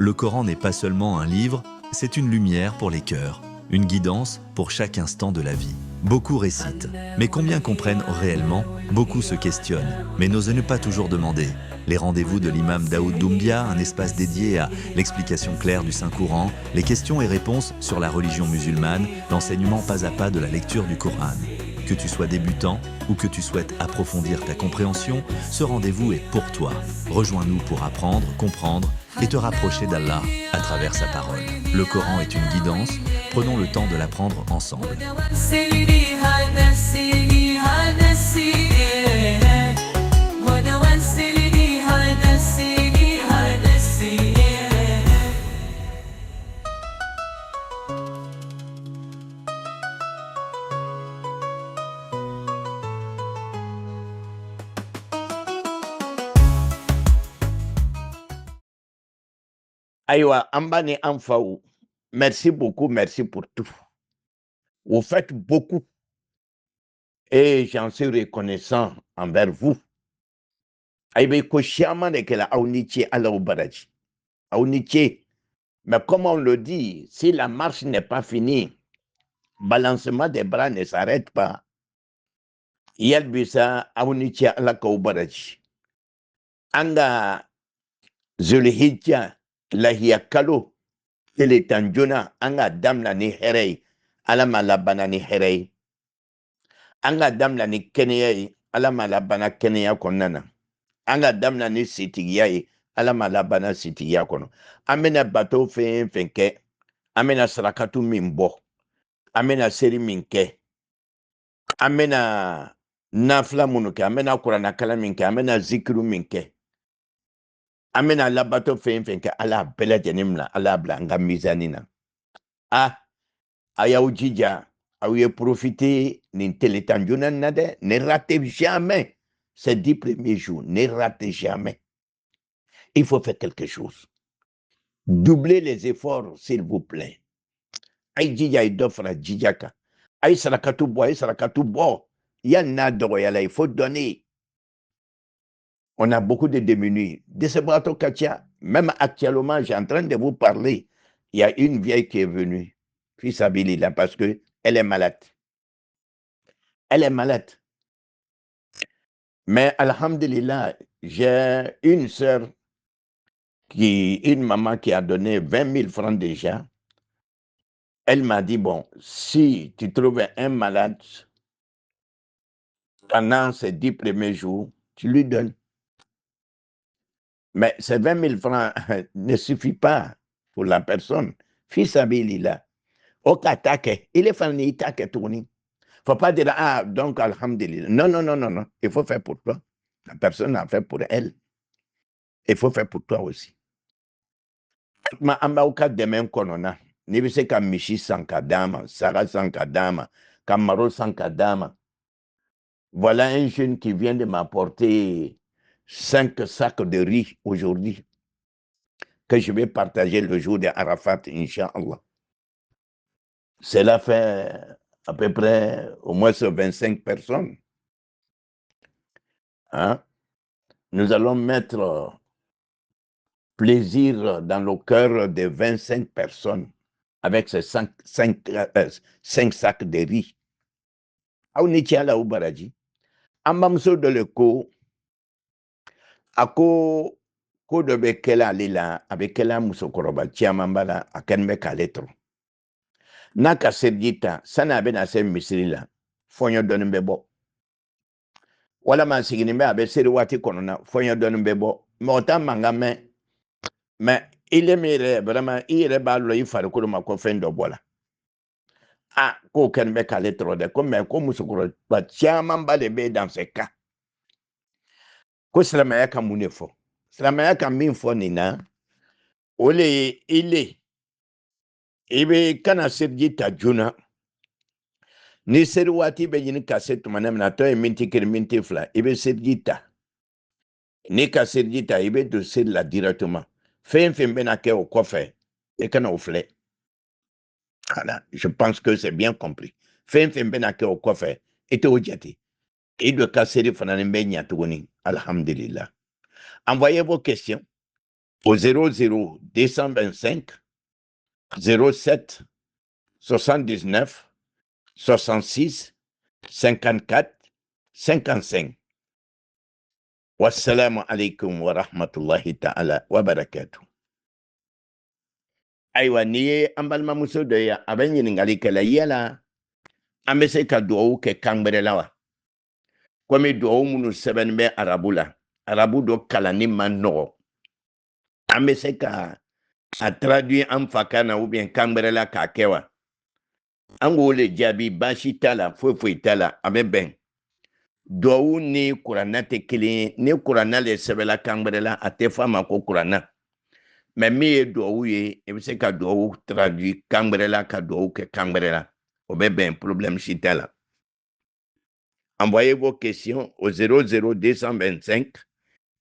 Le Coran n'est pas seulement un livre, c'est une lumière pour les cœurs, une guidance pour chaque instant de la vie. Beaucoup récitent, mais combien comprennent réellement? Beaucoup se questionnent, mais n'osent ne pas toujours demander. Les rendez-vous de l'imam Daoud Doumbia, un espace dédié à l'explication claire du Saint-Coran, les questions et réponses sur la religion musulmane, l'enseignement pas à pas de la lecture du Coran. Que tu sois débutant ou que tu souhaites approfondir ta compréhension, ce rendez-vous est pour toi. Rejoins-nous pour apprendre, comprendre et te rapprocher d'Allah à travers sa parole. Le Coran est une guidance, prenons le temps de l'apprendre ensemble. Aïwa, Ambani Amfaou, merci beaucoup, merci pour tout. Vous faites beaucoup et j'en suis reconnaissant envers vous. Aïba, Koshiyama de Kela Aounichi Alaoubaraji. Aounichi, mais comme on le dit, si la marche n'est pas finie, balancement des bras ne s'arrête pas. Yalbisa Aounichi Alaoubaraji. Anga Zulhidja Lahiakalo. Tele tanjona anga damla ni herei alama labana ni herei anga damla ni keneyai alama labana keneya konana anga damla ni sitigiyai alama labana sitigiya kono amena bato fenke amena sarakatu mimbo amena seri minke amena nafla munuke amena kurana kala minke amena zikru minke amena labato fenke ala bela jenimla ala blanga mizanina. Ah, ayaw jija, aouye profiter nin télétanjuna nade, ne ratez jamais ces 10 premiers jours, ne ratez jamais. Il faut faire quelque chose. Doublez les efforts, s'il vous plaît. Aïe jija idofra jijaka. Aïe sarakatu bo. Yana doroyala, il faut donner. On a beaucoup de démunis. De ce bateau Katia, même actuellement, j'ai en train de vous parler. Il y a une vieille qui est venue. Fils Abilila, parce que elle est malade. Elle est malade. Mais alhamdulillah, j'ai une sœur, une maman qui a donné 20 000 francs déjà. Elle m'a dit, bon, si tu trouves un malade pendant ces 10 premiers jours, tu lui donnes. Mais ces 20 000 francs ne suffit pas pour la personne. Fils Abilila. Au Katake, il est fan itake tourni. Faut pas dire, ah, donc, alhamdulillah. Non. Il faut faire pour toi. La personne a fait pour elle. Il faut faire pour toi aussi. Ma ambauka demain konona. Nibise ka mishi sankadama, Sarah sankadama, Kamaro sankadama. Voilà un jeune qui vient de m'apporter 5 sacs de riz aujourd'hui que je vais partager le jour de Arafat, Inch'Allah. Cela fait à peu près au moins 25 personnes. Hein? Nous allons mettre plaisir dans le cœur de 25 personnes avec ces 5 sacs de riz. Aounichiala Ubaraji. Ambamso de l'eko, ako ko de bekela lila, abekela musokoroba, chiamambala, akenme kaletro. Naka sergita, sana abena se misrila, fonyo donembebo. Wala man siginimbe abe seri wati konona, fonyo donembebo. Mota mangame, mais il est mire, vraiment, il est balo, il faut que ma confendo bola. Ah, ko kenme kaletro de, comme musokoroba, chiamambale be dans ce cas. Ko silamaya ka mun de fɔ silamaya ka min fɔ nin na o le ye ile i bɛ kana seliji ta joona ni seli waati bɛ ɲini ka se tuma min na tɔ ye miniti 1 miniti 2 i bɛ seliji ta ni ka seliji ta i bɛ don seli la directement fɛn fɛn bɛna kɛ o kɔfɛ i kana o filɛ voilà je pense que c'est bien compris fɛn fɛn bɛna kɛ o kɔfɛ i t'o jate i don ka seli fana ni bɛ ɲa tuguni alhamdulillah. Envoyez vos questions. au 00 225 07 79 66 54 55. Wassalamu alaikum wa rahmatullahi ta'ala wa barakatuh. Ayiwa n'i ye an balimamuso dɔ ye a bɛ ɲininkali kɛ la yala an bɛ se ka dugawu kɛ kan wɛrɛ la wa? Komi dugawu minnu sɛbɛnnen bɛ arabu la, arabu dɔ kalanni man nɔgɔ. An bɛ se ka a traduit an fa kan na ou bien kan wɛrɛ la k'a kɛ wa? An k'o le jaabi baasi t'a la foyi foyi t'a la a bɛ bɛn. Dugawu ni kuranna tɛ kelen ye, ni kuranna le sɛbɛnla kan wɛrɛ la a tɛ fɔ a ma ko kuranna. Mais min ye dugawu ye i bɛ se ka dugawu traduit kan wɛrɛ la ka dugawu kɛ kan wɛrɛ la o bɛ bɛn, problème si t'a la. Envoyez vos questions au 00 225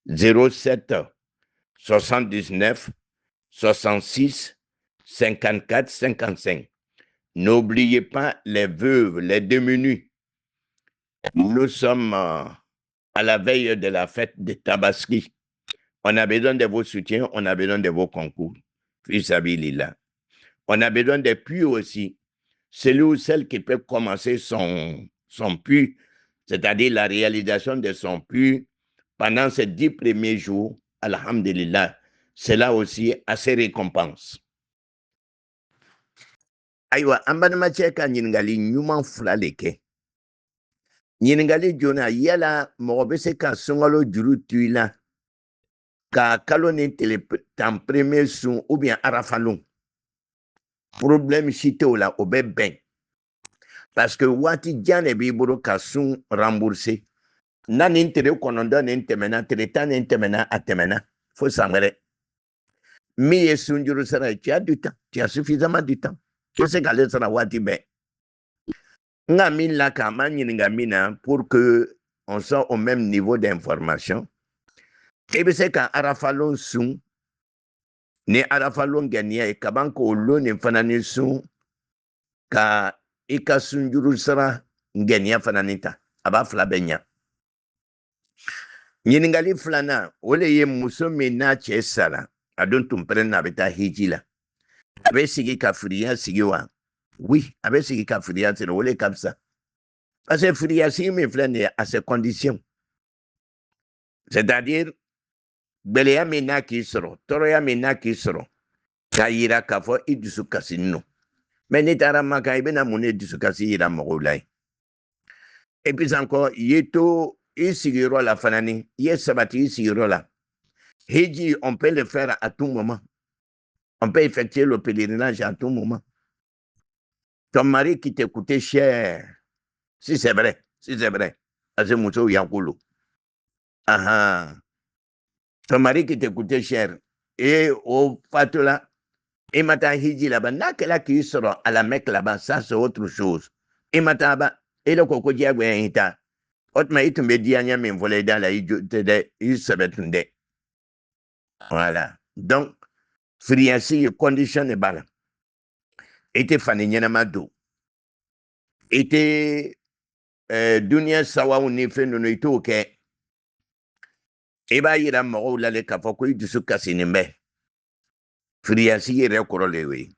07 79 66 54 55. N'oubliez pas les veuves, les démunis. Nous sommes à la veille de la fête de Tabaski. On a besoin de vos soutiens, on a besoin de vos concours. Fisabilillah. On a besoin des puits aussi. Celui ou celle qui peut commencer son puits, c'est-à-dire la réalisation de son puits pendant ces 10 premiers jours, alhamdulillah, c'est là aussi assez récompense. Aïwa, ambanama ka ɲininkali ɲuman fila le kɛ. Ɲininkali jona yala mɔgɔ bɛ se ka sunkalo juru tu i la ka kalo ni tile tan premier sun ou bien arafalon. Problème si tɛ o la o bɛ bɛn. Parce que waati jan de b'i bolo ka sun rembourser. Na nin tere kɔnɔntɔn nin tɛmɛna, tere tan nin tɛmɛna, a tɛmɛna fo san wɛrɛ. Min ye sun juru sara ye, tu as du temps, tu as suffisamment du temps. Tu sais k'ale sara waati bɛɛ. Nga min la k'a ma ɲininka min na pour que on soit au même niveau d'information. I bɛ se ka arafalon sun ni arafalon gɛniya ye kaban k'o lon nin fana ni sun ka i ka sun juru sara gɛniya fana ni ta a b'a fila bɛɛ ɲa. Ɲininkali filanan o le ye muso min n'a cɛ sara a don tun pɛrɛnna a bɛ taa hiji la. A bɛ sigi ka firiya sigi wa? Oui, a bɛ sigi ka firiya sigi o le ka fisa. Parce que firiya sigi min filɛ nin ye à ses conditions. C'est-à-dire gbɛlɛya min n'a k'i sɔrɔ, tɔɔrɔya min n'a k'i sɔrɔ k'a yira k'a fɔ i dusu kasinen don. Mais n'i taara Maka i bɛna mun de dusukasi yira mɔgɔw la ye? Et puis encore, i ye to i sigiyɔrɔ la fana ni, i ye sabati i sigiyɔrɔ la. Hiji, on peut le faire à tout moment. On peut effectuer le pèlerinage à tout moment. Ton mari qui t'a coûté cher, si c'est vrai, parce que muso yakulu. Ton mari qui t'a coûté cher, et au fatula, et mata hiji là-bas, n'a qu'elle a qui sera à la Mecque là-bas, ça c'est autre chose. Et mata ba, et le coco diagwe ita, otma itu me dianya me volé dans la il se betunde. Voilà. Donc, friasi condition de bala. Était fani ɲɛnama don. I tɛ duniya sawaw ni fɛn ninnu i t'o kɛ. I b'a yira mɔgɔw la le k'a fɔ ko i dusu kasinen bɛ. Firiyasigi yɛrɛ kɔrɔ le y'o ye.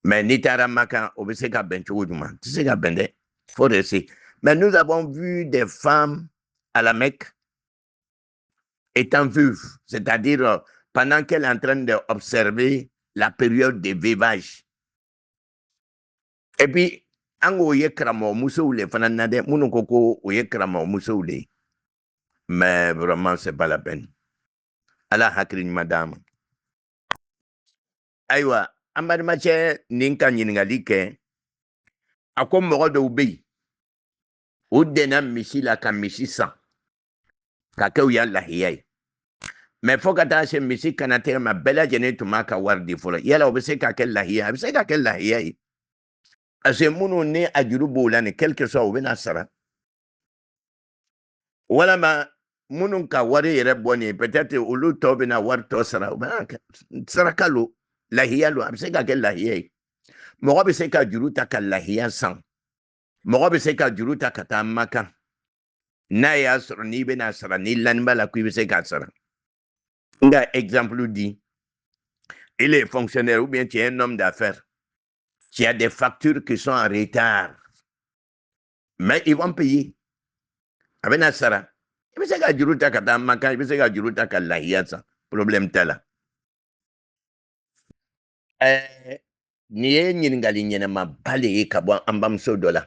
Mais n'i taara Maka o bɛ se ka bɛn cogo jumɛn? Tɛ se ka bɛn dɛ. Faut rester. Mais nous avons vu des femmes à la Mecque étant veuves, c'est-à-dire pendant qu'elle est en train d'observer la période de veuvage. Et puis, an k'o ye karamɔgɔ musow le fana na dɛ, minnu ko ko o ye karamɔgɔ musow le ye. Mais vraiment, c'est pas la peine. Ala hakili ɲuman d'an ma. Ayiwa, an balimacɛ nin ka ɲininkali kɛ, a ko mɔgɔ dɔw bɛ yen, o dɛnna misi la ka misi san, ka kɛ u ya lahiya ye. Mais fo ka taa se misi kanatigɛ ma bɛɛ lajɛlen tun b'a ka wari di fɔlɔ. Yala o bɛ se ka kɛ lahiya? A bɛ se ka kɛ lahiya ye. Parce que minnu ni a juru b'o la ni quelque soit o bɛna sara. Walama minnu ka wari yɛrɛ bɔ nin peut-être olu tɔ bɛna wari tɔ sara. O bɛna kɛ saraka lo, lahiya lo, a bɛ se ka kɛ lahiya ye. Mɔgɔ bɛ se ka juru ta ka lahiya san. Mɔgɔ bɛ se ka juru ta ka taa Maka. N'a y'a sɔrɔ n'i bɛna sara n'i laniba la ko i bɛ se k'a sara. exemple dit, il est fonctionnaire ou bien tu es un homme d'affaires, tu as des factures qui sont en retard, mais ils vont payer. Avec Nassara, il peut se faire du route à Katamaka, il peut se faire du route à Kalahiasa, problème tala. Ni ye ɲiningali ɲɛnɛma ba le ye ka bɔ an bamuso dɔ la.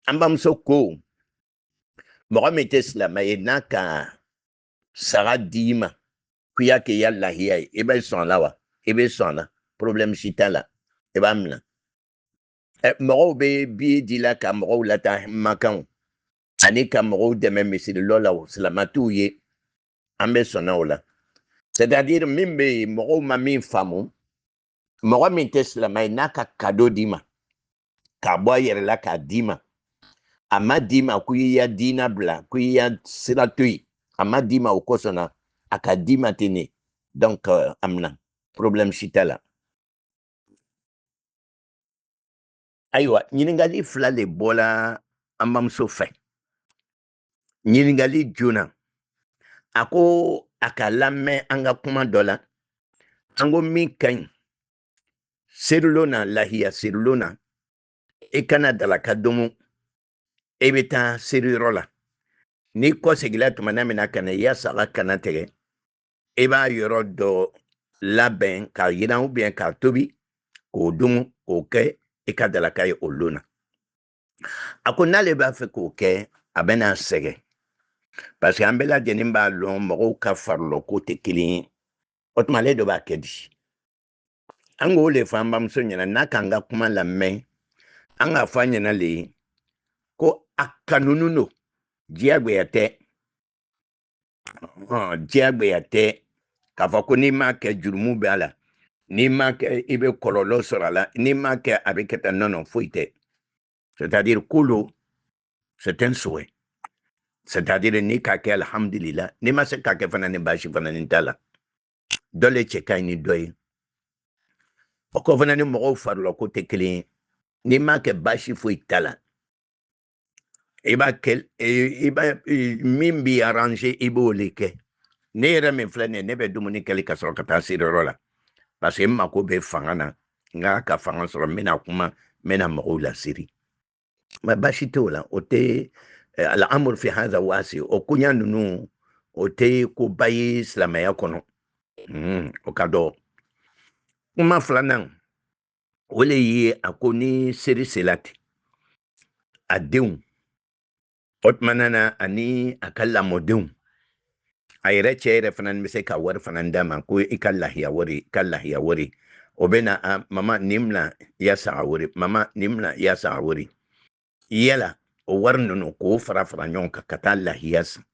An bamuso ko mɔgɔ min tɛ silamɛ ye n'a ka saga d'i ma k'i y'a kɛ i ya lahiya ye i bɛ sɔn a la wa i bɛ sɔn a la problème si t'a la i b'a minɛ. Mɔgɔw bɛ bi di la ka mɔgɔw lataa makanw ani ka mɔgɔw dɛmɛ misirilɔ la o silamɛ t'u ye an bɛ sɔnna o la. C'est-à-dire min bɛ yen mɔgɔw ma min faamu mɔgɔ min tɛ silamɛ ye n'a ka cadeau d'i ma k'a bɔ a yɛrɛ la k'a d'i ma a ma d'i ma ko i ya diina bila ko i ya sira to yen a ma d'i ma o kosɔn na a ka d'i ma ten ne donc amina problème si t'a la. Ayiwa ɲiningali fila de bɔra an bamuso fɛ. Ɲiningali joona a ko a ka lamɛn an ka kuma dɔ la an ko min ka ɲi serilon na lahiya serilon na i kana dalaka domo i bɛ taa seriyɔrɔ la n'i kɔsegila tumana min na ka na i ya saga kana tigɛ i b'a yɔrɔ dɔ labɛn k'a yiran ou bien k'a tobi k'o dun k'o kɛ i ka dalaka ye o don na. A ko n'ale b'a fɛ k'o kɛ a bɛna sɛgɛn parce que an bɛɛ lajɛlen b'a lɔn mɔgɔw ka farila ko tɛ kelen ye o tuma ale de b'a kɛ di. An k'o le fɔ an bamuso ɲɛna n'a k'an ka kuma lamɛn an k'a fɔ a ɲɛna le ko a kanunu don diyagoya tɛ diyagoya tɛ k'a fɔ ko n'i m'a kɛ jurumu bɛ a la n'i m'a kɛ i bɛ kɔlɔlɔ sɔrɔ a la n'i m'a kɛ a bɛ kɛ tan nɔnɔ foyi tɛ. C'est-à-dire kolo c'est un souhait. C'est-à-dire ni k'a kɛ alhamdulillah n'i ma se k'a kɛ fana ni baasi fana ni t'a la. Dɔ le cɛ ka ɲi ni dɔ ye. O ko fana ni mɔgɔw farila ko tɛ kelen ye n'i m'a kɛ baasi foyi t'a la. I b'a kɛ min b'i arranger i b'o le kɛ. Ne yɛrɛ min filɛ nin ye ne bɛ dumuni kɛli ka sɔrɔ ka taa seriyɔrɔ la parce que n mako bɛ fanga na n k'a ka fanga sɔrɔ n bɛna kuma n bɛna mɔgɔw lasiri. Mais baasi t'o la o tɛ al-amru fi hadha wasi o koɲa ninnu o tɛ koba ye silamɛya kɔnɔ o ka dɔgɔ. Kuma filanan o le ye a ko ni seri sela ten a denw o tumana na ani a ka lamɔdenw a yɛrɛ cɛ yɛrɛ fana bɛ se ka wari fana d'a ma ko i ka lahiya wari o bɛ na mama nin mina i ya saga wari mama nin mina i ya saga wari yala o wari ninnu k'o fara fara ɲɔgɔn kan ka taa lahiya san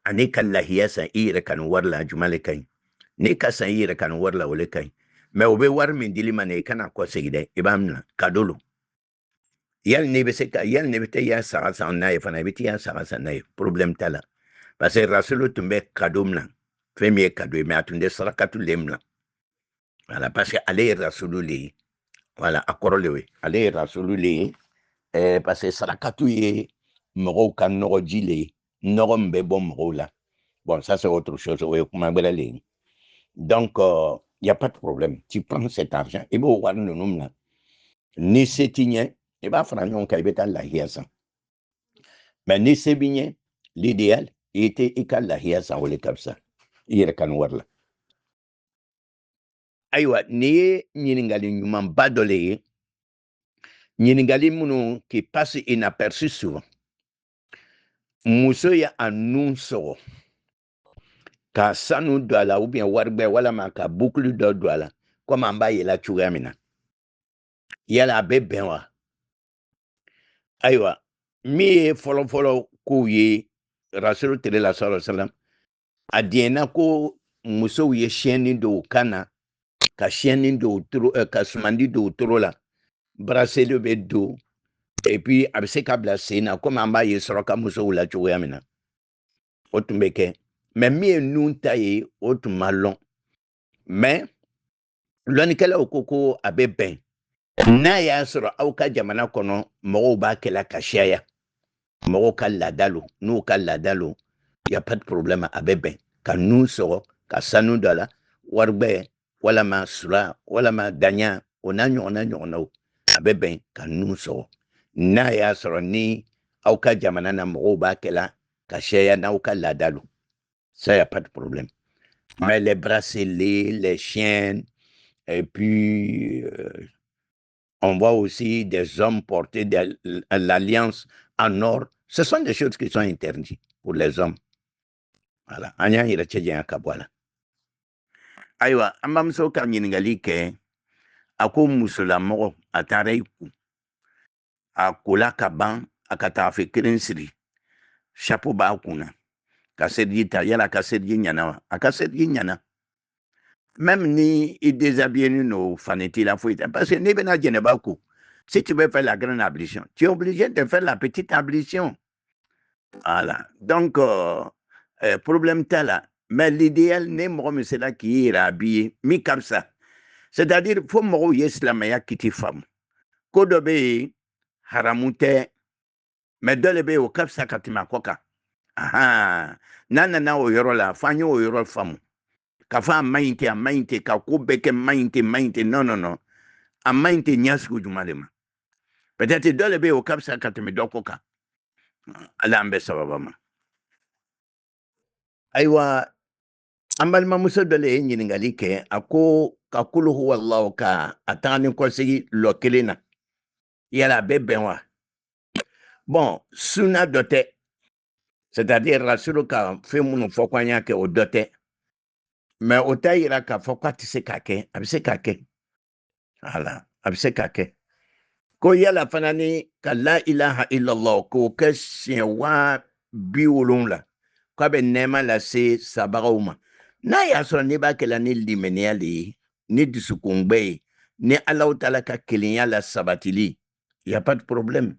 ani ka lahiya san i yɛrɛ ka nin wari la juma le ka ɲi n'i ka san i yɛrɛ ka nin wari la o le ka ɲi mais o bɛ wari min dili ma i kana kɔsegin dɛ i b'a minɛ cadeau lo yali ne bɛ se ka yali ne bɛ taa i ya saga san n'a ye fana i bɛ taa i ya saga san n'a ye problème t'a la parce que rasulu tun bɛ cadeau minɛ fɛn min ye cadeau ye mais a tun tɛ sarakatu le minɛ voilà parce que ale ye rasulu le ye voilà a kɔrɔ le ye ale ye rasulu le ye parce que sarakatu ye mɔgɔw ka nɔgɔji le ye nɔgɔ min bɛ bɔ mɔgɔw la bon ça c'est autre chose o ye kuma wɛrɛ le ye donc y a pas de problème tu prends cet argent i b'o wari ninnu minɛ ni se t'i ɲɛ i b'a fara ɲɔgɔn kan i bɛ taa lahiya san mais ni se b'i ɲɛ l'idéal i tɛ i ka lahiya san o le ka fisa i yɛrɛ ka nin wari la. Ayiwa nin ye ɲiningali ɲumanba dɔ le ye ɲiningali minnu qui passe inaperçu souvent muso ye a nun sɔgɔ ka sanu don a la ou bien waribɛ walama ka bukulu dɔ don a la komi an b'a yela cogoya min na yala a bɛ bɛn wa. Ayiwa min ye fɔlɔfɔlɔ kow ye rasulu tile la sallallahu alaihi wasallam a diɲɛna ko musow ye siyɛnni don u kan na ka siyɛnni don ka sumandi don u toro la bracelet bɛ don et puis a bɛ se ka bila sen na komi an b'a ye suraka musow la cogoya min na o tun bɛ kɛ mais min ye nun ta ye o tun ma lɔn mais lɔnnikɛlaw ko a bɛ bɛn n'a y'a sɔrɔ aw ka jamana kɔnɔ mɔgɔw b'a kɛla ka caya mɔgɔw ka laada lo n'u ka laada lo y a pas de problème a bɛ bɛn ka nun sɔgɔ ka sanu dɔ la waribɛ walama sura walama daɲa o n'a ɲɔgɔnna ɲɔgɔnnaw a bɛ bɛn ka nun sɔgɔ n'a y'a sɔrɔ ni aw ka jamana na mɔgɔw b'a kɛla ka sɛya n'aw ka laada lo ça y a pas de problème mais les bracelets les chaînes et puis on voit aussi des hommes porter l'alliance en or. Ce sont des choses qui sont interdites pour les hommes. Voilà. Anya ira cheje akabwala. Aywa, amamso ka ɲininkali kɛ a ko musolamɔgɔ a taara i kun a kola ka ban a ka taa fɛ kelen siri chapeau b'a kun na ka seliji ta yala a ka seliji ɲana wa a ka seliji ɲana même ni i déshabillé no fani t'i la foyi tɛ parce que n'i bɛna jɛnɛba ko si tu veux faire la grande ablution tu es obligé de faire la petite ablution voilà donc problème t'a la mais l'idéal ne mɔgɔ min sera k'i yɛrɛ habillé min ka fisa c'est-à-dire fo mɔgɔw ye silamɛya kiti faamu ko dɔ bɛ yen haramu tɛ mais dɔ le bɛ yen o ka fisa ka tɛmɛ a kɔ kan n'a nana o yɔrɔ la f'an y'o yɔrɔ faamu k'a fɔ a maɲi tɛ a maɲi tɛ ka ko bɛɛ kɛ maɲi tɛ non non non a maɲi tɛ ɲɛ sugu jumɛn de ma peut-être dɔ le bɛ yen o ka fisa ka tɛmɛ dɔ ko kan ala an bɛ sababa ma ayiwa an balimamuso dɔ le ye ɲininkali kɛ a ko ka kulu huwallahu ka a taga ni kɔsegi lɔ kelen na yala a bɛ bɛn wa bon sunna dɔ tɛ c'est-à-dire rasulu ka fɛn minnu fɔ ko an y'a kɛ o dɔ tɛ mais o t'a yira k'a fɔ k'a tɛ se k'a kɛ a bɛ se k'a kɛ voilà a bɛ se k'a kɛ ko yala fana ni ka la ilaha illallah k'o kɛ siɲɛ 70,000 k'a bɛ nɛɛma lase sabagaw ma n'a y'a sɔrɔ n'i b'a kɛla ni limaniya de ye ni dusukungbɛ ye ni Alahu Taala ka kelenya la sabatili y a pas de problème